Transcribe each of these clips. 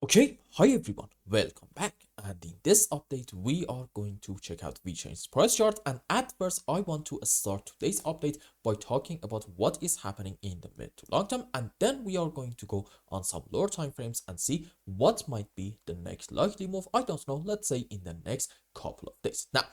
Okay, hi everyone, welcome back. And in this update, we are going to check out VeChain's price chart. And at first, I want to start today's update by talking about what is happening in the mid to long term. And then we are going to go on some lower time frames and see what might be the next likely move. I don't know, let's say in the next couple of days. Now,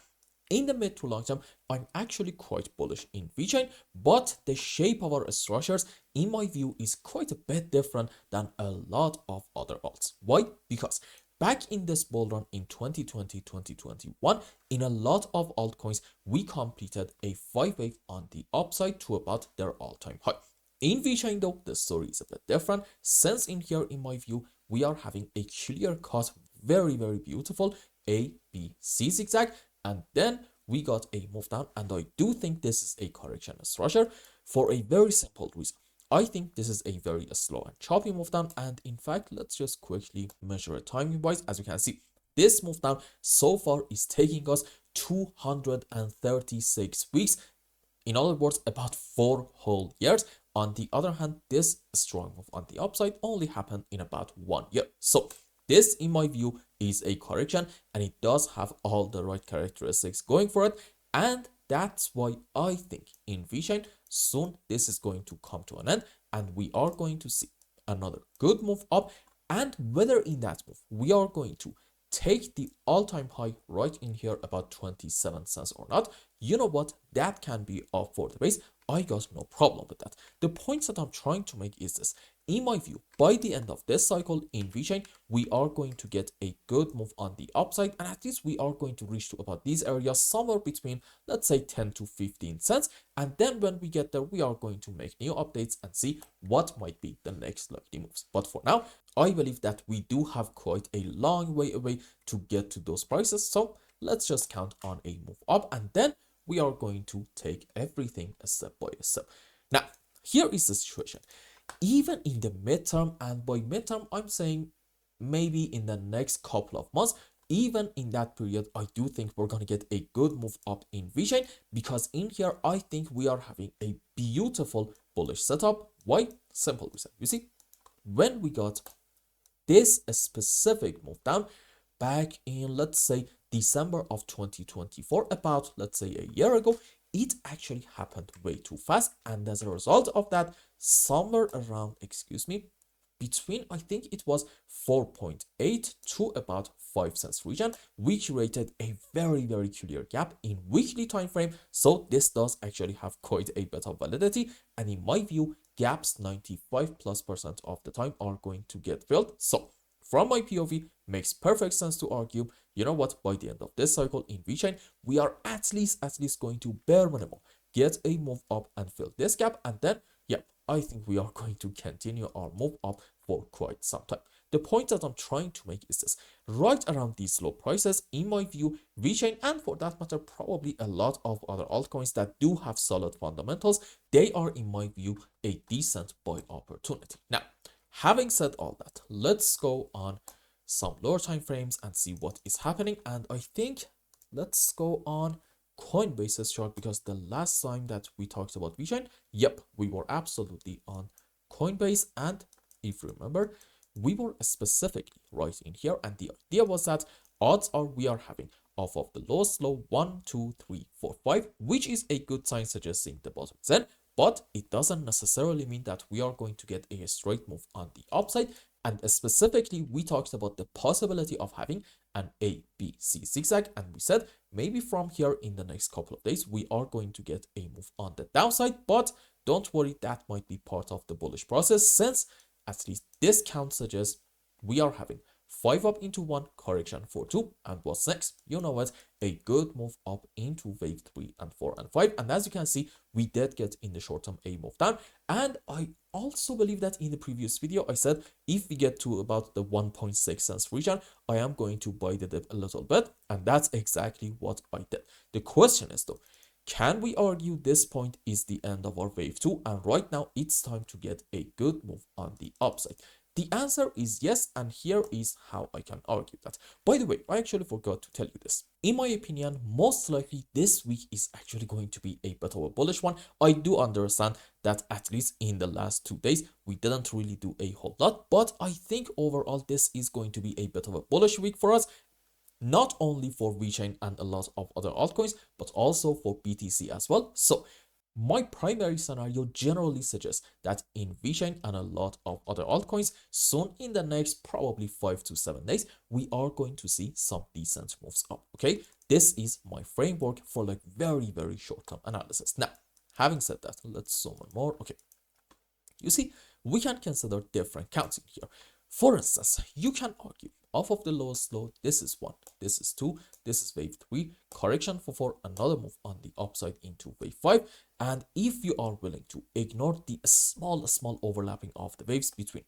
in the mid to long term, I'm actually quite bullish in VeChain, but the shape of our structures, in my view, is quite a bit different than a lot of other alts. Why? Because back in this bull run in 2020, 2021, in a lot of altcoins, we completed a 5-wave on the upside to about their all-time high. In VeChain though, the story is a bit different, since in here, in my view, we are having a clear cut, very beautiful A, B, C zigzag, and then we got a move down, and I do think this is a correction structure for a very simple reason. I think this is a very slow and choppy move down, and in fact, let's just quickly measure it timing wise. As you can see, this move down so far is taking us 236 weeks. In other words, about 4 whole years. On the other hand, this strong move on the upside only happened in about 1 year. So this, in my view, is a correction, and it does have all the right characteristics going for it. And that's why I think in VeChain, soon this is going to come to an end, and we are going to see another good move up. And whether in that move we are going to take the all-time high right in here about 27 cents or not, you know what, that can be up for the base. I got no problem with that. The points that I'm trying to make is this: in my view, by the end of this cycle in VeChain, we are going to get a good move on the upside, and at least we are going to reach to about these areas somewhere between, let's say, 10 to 15 cents. And then when we get there, we are going to make new updates and see what might be the next likely moves. But for now, I believe that we do have quite a long way away to get to those prices. So let's just count on a move up, and then we are going to take everything a step by a step. Now, here is the situation. Even in the midterm, and by midterm, I'm saying maybe in the next couple of months, even in that period, I do think we're going to get a good move up in VeChain, because in here, I think we are having a beautiful bullish setup. Why? Simple reason. You see, when we got this specific move down back in, let's say, December of 2024, about, let's say, a year ago, it actually happened way too fast. And as a result of that, somewhere around, between, I think it was 4.8 to about 5 cents region, we created a very clear gap in weekly time frame. So this does actually have quite a bit of validity, and in my view, gaps 95+% of the time are going to get filled. So from my POV, makes perfect sense to argue, you know what, by the end of this cycle in VeChain, we are at least going to bare minimum get a move up and fill this gap, and then I think we are going to continue our move up for quite some time. The point that I'm trying to make is this: right around these low prices, in my view, VeChain, and for that matter, probably a lot of other altcoins that do have solid fundamentals, they are, in my view, a decent buy opportunity. Now, having said all that, let's go on some lower time frames and see what is happening. And I think let's go on Coinbase's chart, because the last time that we talked about VeChain, we were absolutely on Coinbase, and if you remember, we were specifically right in here, and the idea was that odds are we are having off of the lowest low 1, 2, 3, 4, 5, which is a good sign suggesting the bottom is in, but it doesn't necessarily mean that we are going to get a straight move on the upside. And specifically, we talked about the possibility of having an A, B, C zigzag, and we said maybe from here in the next couple of days, we are going to get a move on the downside. But don't worry, that might be part of the bullish process, since at least this count suggests we are having 5 up into 1, correction for 2, and what's next? You know what? A good move up into wave 3 and 4 and 5. And as you can see, we did get in the short term a move down. And I also believe that in the previous video, I said if we get to about the 1.6 cents region, I am going to buy the dip a little bit. And that's exactly what I did. The question is though, can we argue this point is the end of our wave 2? And right now, it's time to get a good move on the upside. The answer is yes, and here is how I can argue that. By the way, I actually forgot to tell you this. In my opinion, most likely this week is actually going to be a bit of a bullish one. I do understand that at least in the last 2 days, we didn't really do a whole lot, but I think overall this is going to be a bit of a bullish week for us, not only for VeChain and a lot of other altcoins, but also for BTC as well. So my primary scenario generally suggests that in VeChain and a lot of other altcoins, soon in the next probably 5 to 7 days, we are going to see some decent moves up, okay? This is my framework for like very short-term analysis. Now, having said that, let's zoom in more. Okay, you see, we can consider different counting here. For instance, you can argue off of the lowest low, this is 1, this is 2, this is wave 3, correction for 4, another move on the upside into wave 5. And if you are willing to ignore the small overlapping of the waves between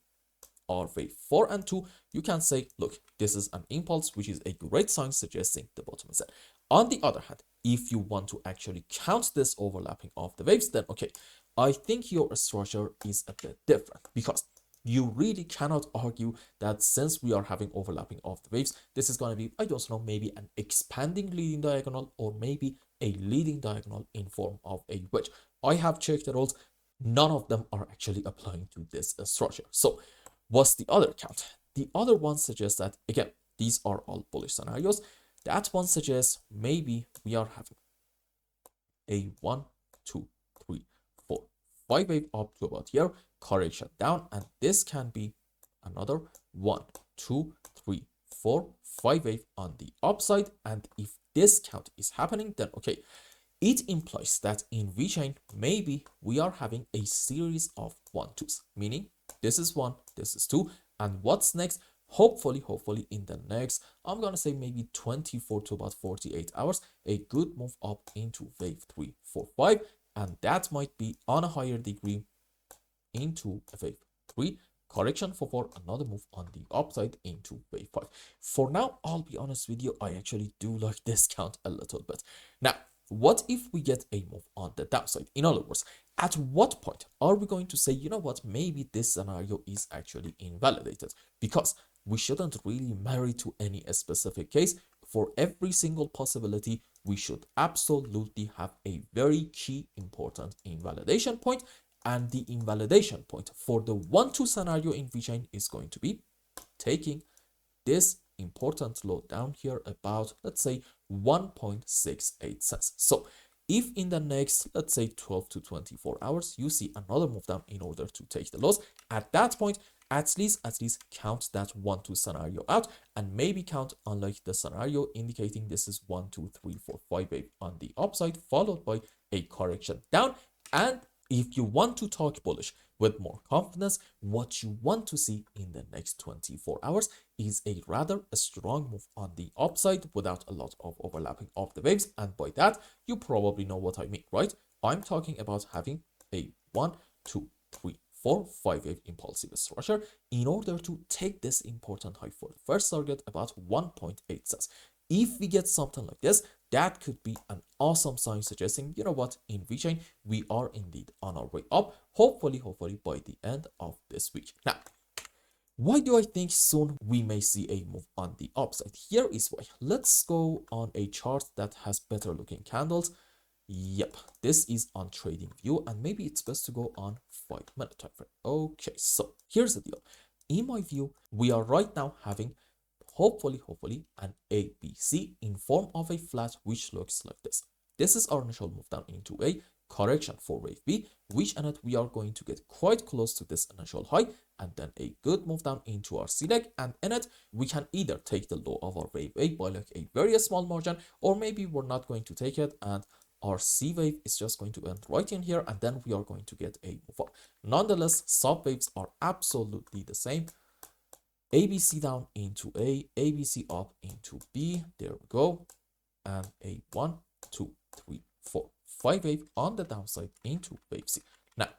our wave 4 and 2, you can say, look, this is an impulse, which is a great sign suggesting the bottom is set. On the other hand, if you want to actually count this overlapping of the waves, then okay, I think your structure is a bit different, because you really cannot argue that since we are having overlapping of the waves, this is going to be, I don't know, maybe an expanding leading diagonal or maybe a leading diagonal in form of a wedge. I have checked the rules. None of them are actually applying to this structure. So what's the other count? The other one suggests that, again, these are all bullish scenarios. That one suggests maybe we are having a 1, 2, 3, 4, 5 wave up to about here, correction down, and this can be another 1, 2, 3, 4, 5 wave on the upside. And if this count is happening, then okay, it implies that in VeChain maybe we are having a series of 1-2s, meaning this is 1, this is 2, and what's next? Hopefully in the next, I'm gonna say maybe 24 to about 48 hours, a good move up into wave 3, 4, 5, and that might be on a higher degree into wave 3, correction for 4, another move on the upside into wave 5. For now, I'll be honest with you, I actually do like this count a little bit. Now, what if we get a move on the downside? In other words, at what point are we going to say, you know what, maybe this scenario is actually invalidated? Because we shouldn't really marry to any specific case. For every single possibility, we should absolutely have a very key important invalidation point. And the invalidation point for the 1-2 scenario in VeChain is going to be taking this important low down here about, let's say, 1.68 cents. So if in the next, let's say, 12 to 24 hours, you see another move down in order to take the loss, at that point, at least count that 1-2 scenario out, and maybe count unlike the scenario indicating this is 1, 2, 3, 4, 5 wave on the upside, followed by a correction down. And if you want to talk bullish with more confidence, what you want to see in the next 24 hours is a rather strong move on the upside without a lot of overlapping of the waves. And by that, you probably know what I mean, right? I'm talking about having a 1, 2, 3, 4, 5 wave impulsive structure in order to take this important high for the first target about 1.8 cents. If we get something like this, that could be an awesome sign suggesting, you know what, in VeChain, we are indeed on our way up, hopefully by the end of this week. Now, why do I think soon we may see a move on the upside? Here is why. Let's go on a chart that has better looking candles. Yep, this is on trading view, and maybe it's best to go on 5-minute time frame. Okay, so here's the deal. In my view, we are right now having hopefully an ABC in form of a flat which looks like this. This is our initial move down into a correction for wave B, which in it we are going to get quite close to this initial high, and then a good move down into our C leg, and in it we can either take the low of our wave A by like a very small margin, or maybe we're not going to take it and our C wave is just going to end right in here, and then we are going to get a move up. Nonetheless, sub waves are absolutely the same. ABC down into A, ABC up into B, there we go, and a 1, 2, 3, 4, 5 wave on the downside into wave C. Now,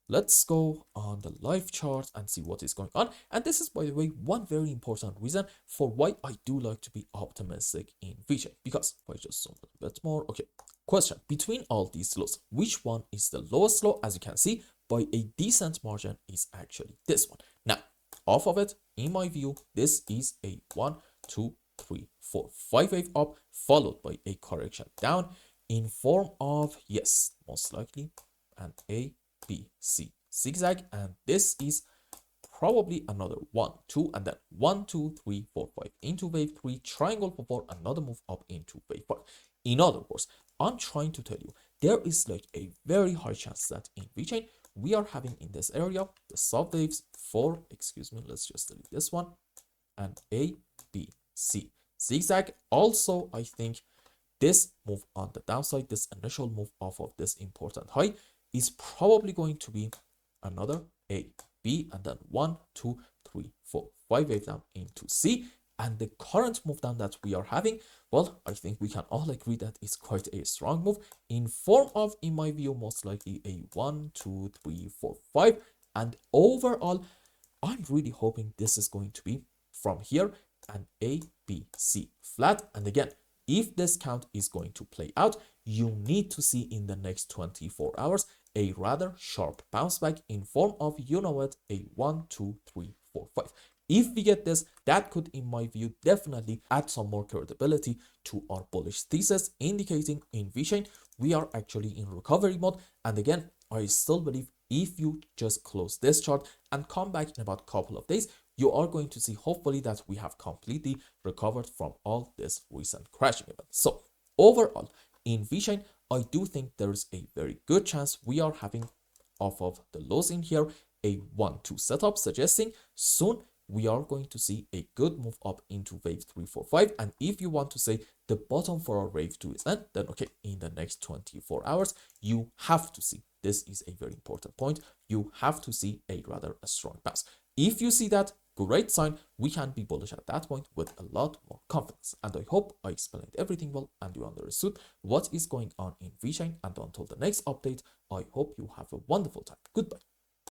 let's go on the live chart and see what is going on. And this is, by the way, one very important reason for why I do like to be optimistic in VeChain, because if I just zoom a little bit more, okay, question, between all these lows, which one is the lowest low? As you can see, by a decent margin is actually this one. Now, off of it, in my view, this is a 1, 2, 3, 4, 5 wave up, followed by a correction down in form of, yes, most likely an A, B, C zigzag, and this is probably another 1, 2, and then 1, 2, 3, 4, 5 into wave 3, triangle for 4, another move up into wave 5. In other words, I'm trying to tell you, there is like a very high chance that in VeChain, we are having in this area, the sub waves for, excuse me, let's just delete this one, and A, B, C zigzag. Also, I think this move on the downside, this initial move off of this important high, is probably going to be another A, B, and then 1, 2, 3, 4, 5 wave down into C. And the current move down that we are having, well, I think we can all agree that it's quite a strong move in form of, in my view, most likely a 1, 2, 3, 4, 5. And overall, I'm really hoping this is going to be from here an A, B, C flat. And again, if this count is going to play out, you need to see in the next 24 hours a rather sharp bounce back in form of, you know what, a 1, 2, 3, 4, 5. If we get this, that could, in my view, definitely add some more credibility to our bullish thesis, indicating in VeChain we are actually in recovery mode. And again, I still believe if you just close this chart and come back in about a couple of days, you are going to see hopefully that we have completely recovered from all this recent crashing event. So overall, in VeChain, I do think there is a very good chance we are having off of the lows in here a 1-2 setup, suggesting soon we are going to see a good move up into wave 3, 4, 5. And if you want to say the bottom for our wave 2 is then okay, in the next 24 hours, you have to see, this is a very important point, you have to see a rather strong bounce. If you see that, great sign, we can be bullish at that point with a lot more confidence. And I hope I explained everything well and you understood what is going on in VeChain. And until the next update, I hope you have a wonderful time. Goodbye.